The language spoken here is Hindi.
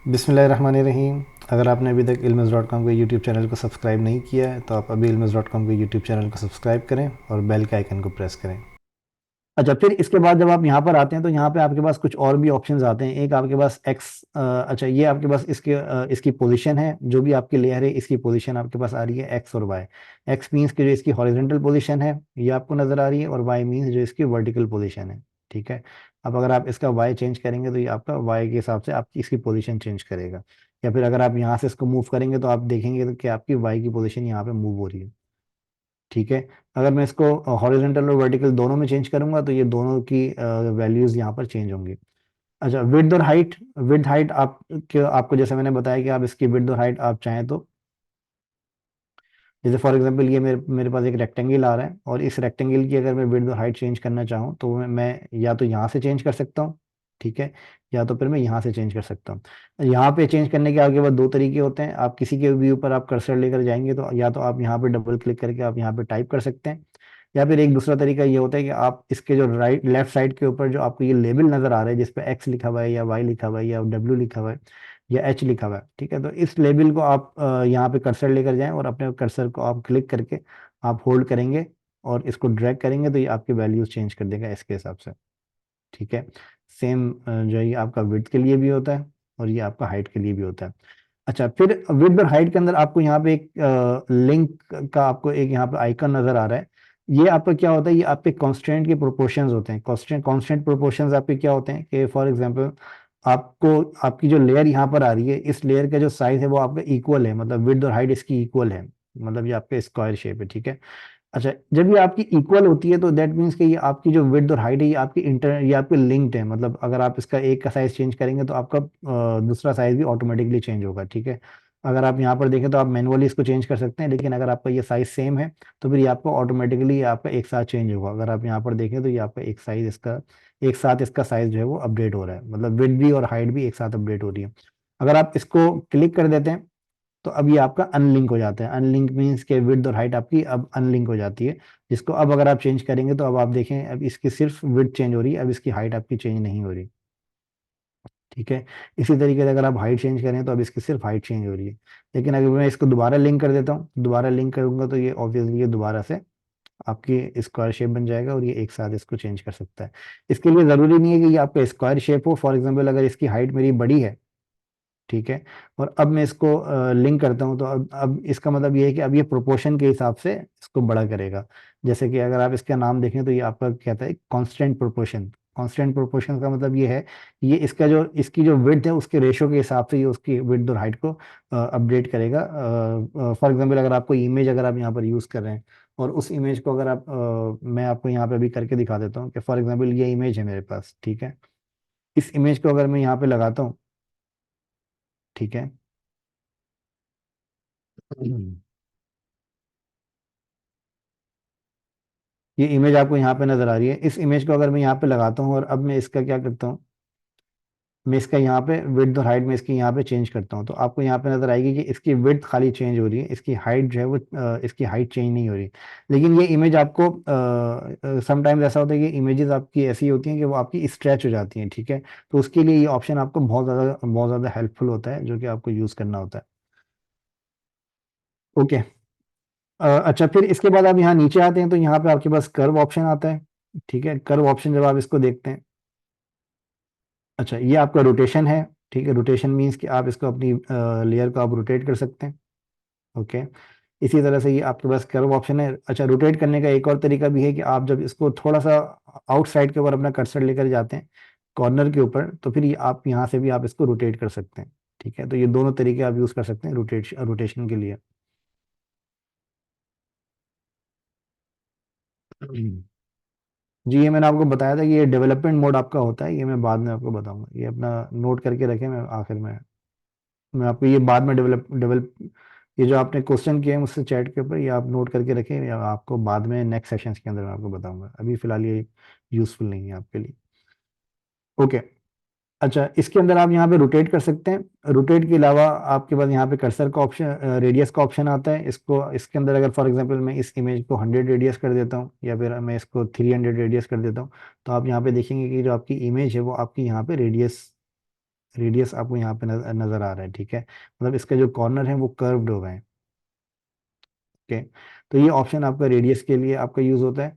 बिस्मिल्लाहिर्रहमानिर्रहीम। अगर आपने अभी तक ilms.com के यूट्यूब चैनल को सब्सक्राइब नहीं किया है तो आप अभी ilms.com के यूट्यूब चैनल को सब्सक्राइब करें और बेल के आइकन को प्रेस करें। अच्छा, फिर इसके बाद जब आप यहाँ पर आते हैं तो यहाँ पे आपके पास कुछ और भी ऑप्शंस आते हैं। एक आपके पास एक्स, अच्छा ये आपके पास इसकी पोजीशन है, जो भी आपकी लेयर है इसकी पोजीशन आपके पास आ रही है एक्स और वाई। एक्स मीन्स की जो इसकी हॉरिजेंटल पोजीशन है ये आपको नजर आ रही है, और वाई मीन्स जो इसकी वर्टिकल पोजीशन है। ठीक है। अब अगर आप इसका वाई चेंज करेंगे तो ये आपका वाई के हिसाब से आपकी इसकी पोजीशन चेंज करेगा। या फिर अगर आप यहाँ से इसको मूव करेंगे तो आप देखेंगे तो कि आपकी वाई की पोजीशन यहाँ पे मूव हो रही है। ठीक है। अगर मैं इसको हॉरिजॉन्टल और वर्टिकल दोनों में चेंज करूंगा तो ये दोनों की वैल्यूज यहाँ पर चेंज होंगी। अच्छा, विड्थ और हाइट। विड्थ हाइट आपको जैसे मैंने बताया कि आप इसकी विड्थ और हाइट आप चाहें तो, जैसे फॉर एग्जांपल ये मेरे पास एक रेक्टेंगल आ रहा है, और इस रेक्टेंगल की अगर मैं विड्थ और हाइट चेंज करना चाहूँ तो मैं या तो यहाँ से चेंज कर सकता हूँ। ठीक है। या तो फिर मैं यहाँ से चेंज कर सकता हूँ। यहाँ पे चेंज करने के आगे बाद दो तरीके होते हैं। आप किसी के भी ऊपर आप कर्सर लेकर जाएंगे तो या तो आप यहाँ पे डबल क्लिक करके आप यहाँ पे टाइप कर सकते हैं, या फिर एक दूसरा तरीका ये होता है कि आप इसके जो राइट लेफ्ट साइड के ऊपर जो आपको ये लेबल नजर आ रहा है जिसपे एक्स लिखा हुआ है या वाई लिखा हुआ है या डब्ल्यू लिखा हुआ है या एच लिखा हुआ है, ठीक है, तो इस लेबल को आप यहाँ पे कर्सर लेकर जाएं और अपने कर्सर को आप क्लिक करके आप होल्ड करेंगे और इसको ड्रैग करेंगे तो ये आपकी वैल्यूज चेंज कर देगा इसके हिसाब से। ठीक है। सेम जो है ये आपका विड्थ के लिए भी होता है और ये आपका हाइट के लिए भी होता है। अच्छा, फिर विड्थ और हाइट के अंदर आपको यहाँ पे एक लिंक का आपको एक यहाँ पे आइकन नजर आ रहा है। ये आपका क्या होता है, ये आपके कांस्टेंट के प्रोपोर्शंस होते हैं। कांस्टेंट कांस्टेंट प्रोपोर्शंस आपके क्या होते हैं कि फॉर एग्जांपल आपको आपकी जो लेयर यहाँ पर आ रही है इस लेयर का जो साइज है वो आपका इक्वल है, मतलब विड्थ और हाइट इसकी इक्वल है, मतलब ये आपका स्क्वायर शेप है। ठीक है। अच्छा, जब ये आपकी इक्वल होती है तो दैट मीन्स कि ये आपकी जो विड्थ और हाइट है ये आपकी लिंक्ड है, मतलब अगर आप इसका एक का साइज चेंज करेंगे तो आपका दूसरा साइज भी ऑटोमेटिकली चेंज होगा। ठीक है। अगर आप यहाँ पर देखें तो आप मैनुअली इसको चेंज कर सकते हैं, लेकिन अगर आपका ये साइज सेम है तो फिर ये आपको ऑटोमेटिकली आपका एक साथ चेंज होगा। अगर आप यहाँ पर देखें तो ये आपका एक साथ इसका साइज जो है वो अपडेट हो रहा है, मतलब विड्थ भी और हाइट भी एक साथ अपडेट हो रही है। अगर आप इसको क्लिक कर देते हैं तो अब ये आपका अनलिंक हो जाता है। अनलिंक मीन्स के विड्थ और हाइट आपकी अब अनलिंक हो जाती है, जिसको अब अगर आप चेंज करेंगे तो अब आप देखें अब इसकी सिर्फ विड्थ चेंज हो रही है, अब इसकी हाइट आपकी चेंज नहीं हो रही। ठीक है। इसी तरीके से अगर आप हाइट चेंज करें तो अब इसकी सिर्फ हाइट चेंज हो रही है। लेकिन अगर मैं इसको दोबारा लिंक कर देता हूँ, दोबारा लिंक करूंगा तो ये ऑब्वियसली ये दोबारा से आपकी स्क्वायर शेप बन जाएगा और ये एक साथ इसको चेंज कर सकता है। इसके लिए जरूरी नहीं है कि ये आपका स्क्वायर शेप हो। फॉर एग्जाम्पल अगर इसकी हाइट मेरी बड़ी है, ठीक है, और अब मैं इसको लिंक करता हूँ तो अब इसका मतलब ये है कि अब ये प्रोपोर्शन के हिसाब से इसको बड़ा करेगा। जैसे कि अगर आप इसका नाम देखें तो ये आपका कहता है कांस्टेंट प्रोपोर्शन। कांस्टेंट प्रोपोर्शन का मतलब ये है कि ये इसकी जो विड्थ है उसके रेशो के हिसाब से ये उसकी विड्थ और हाइट को अपडेट करेगा। फॉर एग्जांपल अगर आपको इमेज अगर आप यहाँ पर यूज़ कर रहे हैं और उस इमेज को अगर आप मैं आपको यहाँ पे अभी करके दिखा देता हूँ कि फॉर एग्जांपल ये इमेज है मेरे पास। ठीक है। इस इमेज को अगर मैं यहाँ पे लगाता हूँ, ठीक है, ये इमेज आपको यहाँ पे नजर आ रही है। इस इमेज को अगर मैं यहाँ पे लगाता हूँ और अब मैं इसका क्या करता हूँ, मैं इसका यहाँ पे विड्थ और हाइट में इसकी यहाँ पे चेंज करता हूँ तो आपको यहाँ पे नजर आएगी कि इसकी विड्थ खाली चेंज हो रही है, इसकी हाइट जो है वो इसकी हाइट चेंज नहीं हो रही। लेकिन ये इमेज आपको समटाइम्स ऐसा होता है कि इमेजेस आपकी ऐसी होती हैं कि वो आपकी स्ट्रेच हो जाती हैं। ठीक है। तो उसके लिए ये ऑप्शन आपको बहुत ज़्यादा हेल्पफुल होता है, जो कि आपको यूज़ करना होता है। ओके। अच्छा, फिर इसके बाद आप यहाँ नीचे आते हैं तो यहाँ पे आपके पास कर्व ऑप्शन आता है। ठीक है। कर्व ऑप्शन जब आप इसको देखते हैं, अच्छा ये आपका रोटेशन है। ठीक है। रोटेशन मीन्स कि आप इसको अपनी लेयर को आप रोटेट कर सकते हैं। ओके। इसी तरह से ये आपके पास कर्व ऑप्शन है। अच्छा, रोटेट करने का एक और तरीका भी है कि आप जब इसको थोड़ा सा आउटसाइड के ऊपर अपना कर्सर लेकर जाते हैं कॉर्नर के ऊपर तो फिर ये आप यहाँ से भी आप इसको रोटेट कर सकते हैं। ठीक है। तो ये दोनों तरीके आप यूज़ कर सकते हैं रोटेशन के लिए। जी, ये मैंने आपको बताया था कि ये डेवलपमेंट मोड आपका होता है, ये मैं बाद में आपको बताऊंगा। ये अपना नोट करके रखें, मैं आखिर में मैं आपको ये बाद में डेवलप डेवलप ये जो आपने क्वेश्चन किए हैं मुझसे चैट के ऊपर ये आप नोट करके रखें, या आपको बाद में नेक्स्ट सेशंस के अंदर मैं आपको बताऊंगा। अभी फिलहाल ये यूज़फुल नहीं है आपके लिए। ओके। अच्छा, इसके अंदर आप यहाँ पे रोटेट कर सकते हैं। रोटेट के अलावा आपके पास यहाँ पे कर्सर का ऑप्शन, रेडियस का ऑप्शन आता है। इसके अंदर अगर फॉर एग्जांपल मैं इस इमेज को 100 रेडियस कर देता हूँ या फिर मैं इसको 300 रेडियस कर देता हूँ तो आप यहाँ पे देखेंगे कि जो आपकी इमेज है वो आपकी यहाँ पे रेडियस रेडियस आपको यहाँ पे नजर आ रहा है, ठीक है, मतलब इसके जो कॉर्नर है वो कर्व्ड हो गए हैं। ओके, तो ये ऑप्शन आपका रेडियस के लिए आपका यूज होता है।